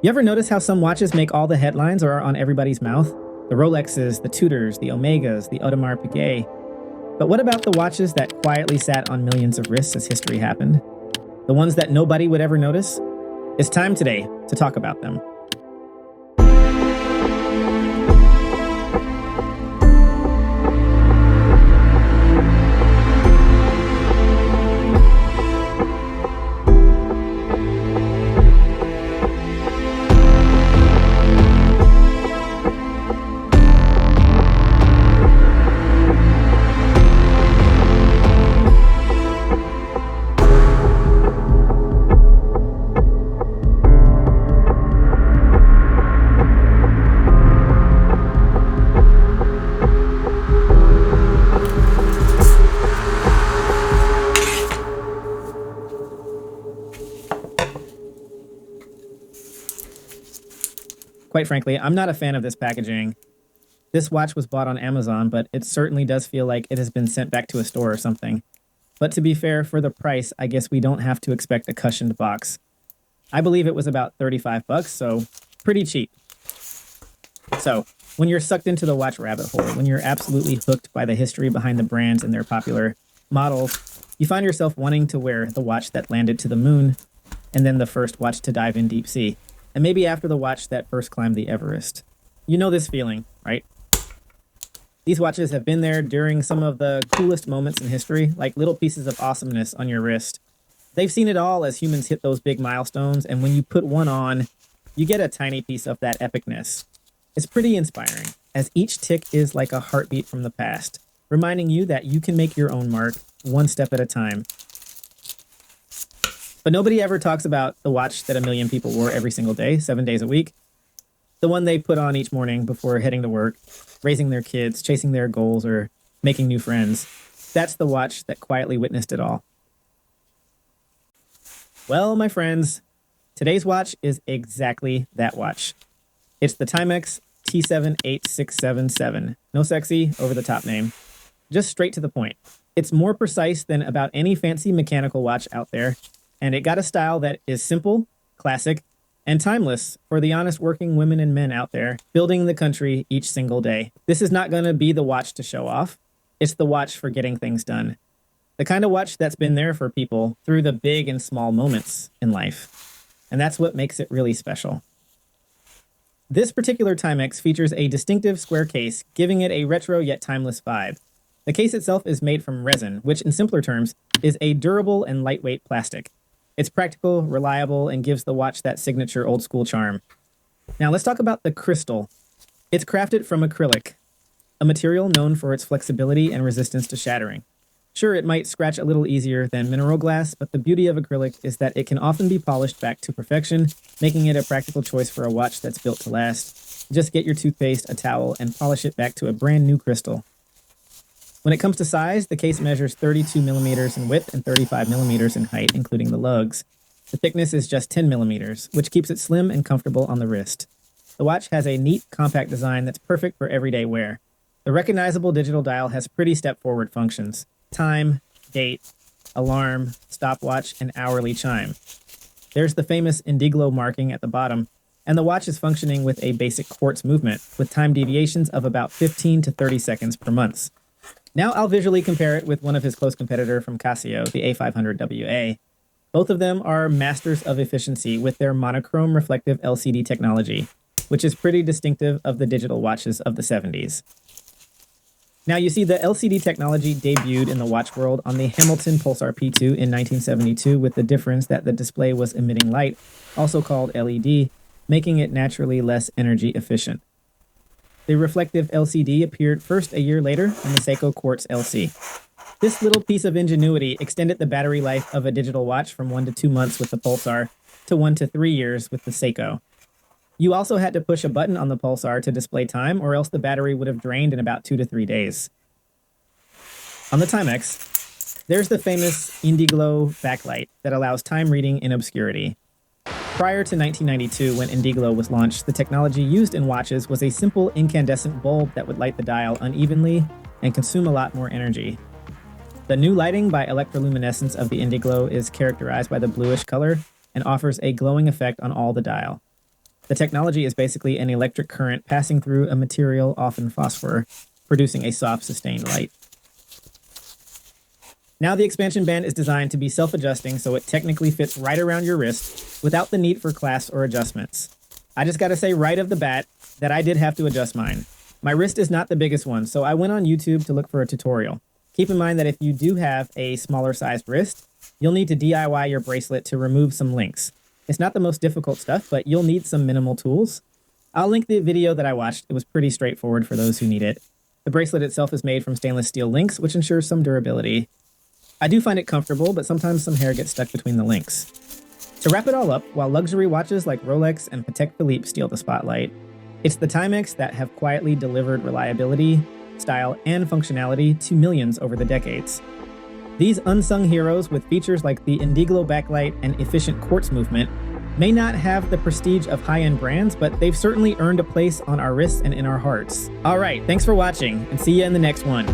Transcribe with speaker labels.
Speaker 1: You ever notice how some watches make all the headlines or are on everybody's mouth? The Rolexes, the Tudors, the Omegas, the Audemars Piguet. But what about the watches that quietly sat on millions of wrists as history happened? The ones that nobody would ever notice? It's time today to talk about them. Quite frankly, I'm not a fan of this packaging. This watch was bought on Amazon, but it certainly does feel like it has been sent back to a store or something. But to be fair, for the price, I guess we don't have to expect a cushioned box. I believe it was about 35 bucks, so pretty cheap. So, when you're sucked into the watch rabbit hole, when you're absolutely hooked by the history behind the brands and their popular models, you find yourself wanting to wear the watch that landed to the moon, and then the first watch to dive in deep sea. And maybe after the watch that first climbed the Everest. You know this feeling, right? These watches have been there during some of the coolest moments in history, like little pieces of awesomeness on your wrist. They've seen it all as humans hit those big milestones, and when you put one on, you get a tiny piece of that epicness. It's pretty inspiring, as each tick is like a heartbeat from the past, reminding you that you can make your own mark one step at a time. But nobody ever talks about the watch that a million people wore every single day, 7 days a week. The one they put on each morning before heading to work, raising their kids, chasing their goals, or making new friends. That's the watch that quietly witnessed it all. Well, my friends, today's watch is exactly that watch. It's the Timex T78677. No sexy, over-the-top name. Just straight to the point. It's more precise than about any fancy mechanical watch out there, and it got a style that is simple, classic, and timeless for the honest working women and men out there building the country each single day. This is not going to be the watch to show off. It's the watch for getting things done. The kind of watch that's been there for people through the big and small moments in life. And that's what makes it really special. This particular Timex features a distinctive square case, giving it a retro yet timeless vibe. The case itself is made from resin, which in simpler terms is a durable and lightweight plastic. It's practical, reliable, and gives the watch that signature old-school charm. Now let's talk about the crystal. It's crafted from acrylic, a material known for its flexibility and resistance to shattering. Sure, it might scratch a little easier than mineral glass, but the beauty of acrylic is that it can often be polished back to perfection, making it a practical choice for a watch that's built to last. Just get your toothpaste, a towel, and polish it back to a brand new crystal. When it comes to size, the case measures 32 millimeters in width and 35 millimeters in height, including the lugs. The thickness is just 10 millimeters, which keeps it slim and comfortable on the wrist. The watch has a neat, compact design that's perfect for everyday wear. The recognizable digital dial has pretty step-forward functions: time, date, alarm, stopwatch, and hourly chime. There's the famous Indiglo marking at the bottom, and the watch is functioning with a basic quartz movement, with time deviations of about 15 to 30 seconds per month. Now I'll visually compare it with one of his close competitor from Casio, the A500WA. Both of them are masters of efficiency with their monochrome reflective LCD technology, which is pretty distinctive of the digital watches of the 70s. Now you see, the LCD technology debuted in the watch world on the Hamilton Pulsar P2 in 1972, with the difference that the display was emitting light, also called LED, making it naturally less energy efficient. The reflective LCD appeared first a year later in the Seiko Quartz LC. This little piece of ingenuity extended the battery life of a digital watch from 1 to 2 months with the Pulsar to 1 to 3 years with the Seiko. You also had to push a button on the Pulsar to display time, or else the battery would have drained in about 2 to 3 days. On the Timex, there's the famous Indiglo backlight that allows time reading in obscurity. Prior to 1992, when Indiglo was launched, the technology used in watches was a simple incandescent bulb that would light the dial unevenly and consume a lot more energy. The new lighting by electroluminescence of the Indiglo is characterized by the bluish color and offers a glowing effect on all the dial. The technology is basically an electric current passing through a material, often phosphor, producing a soft, sustained light. Now the expansion band is designed to be self-adjusting, so it technically fits right around your wrist without the need for clasps or adjustments. I just gotta say right off the bat that I did have to adjust mine. My wrist is not the biggest one, so I went on YouTube to look for a tutorial. Keep in mind that if you do have a smaller sized wrist, you'll need to DIY your bracelet to remove some links. It's not the most difficult stuff, but you'll need some minimal tools. I'll link the video that I watched. It was pretty straightforward for those who need it. The bracelet itself is made from stainless steel links, which ensures some durability. I do find it comfortable, but sometimes some hair gets stuck between the links. To wrap it all up, while luxury watches like Rolex and Patek Philippe steal the spotlight, it's the Timex that have quietly delivered reliability, style, and functionality to millions over the decades. These unsung heroes with features like the Indiglo backlight and efficient quartz movement may not have the prestige of high-end brands, but they've certainly earned a place on our wrists and in our hearts. All right, thanks for watching, and see you in the next one.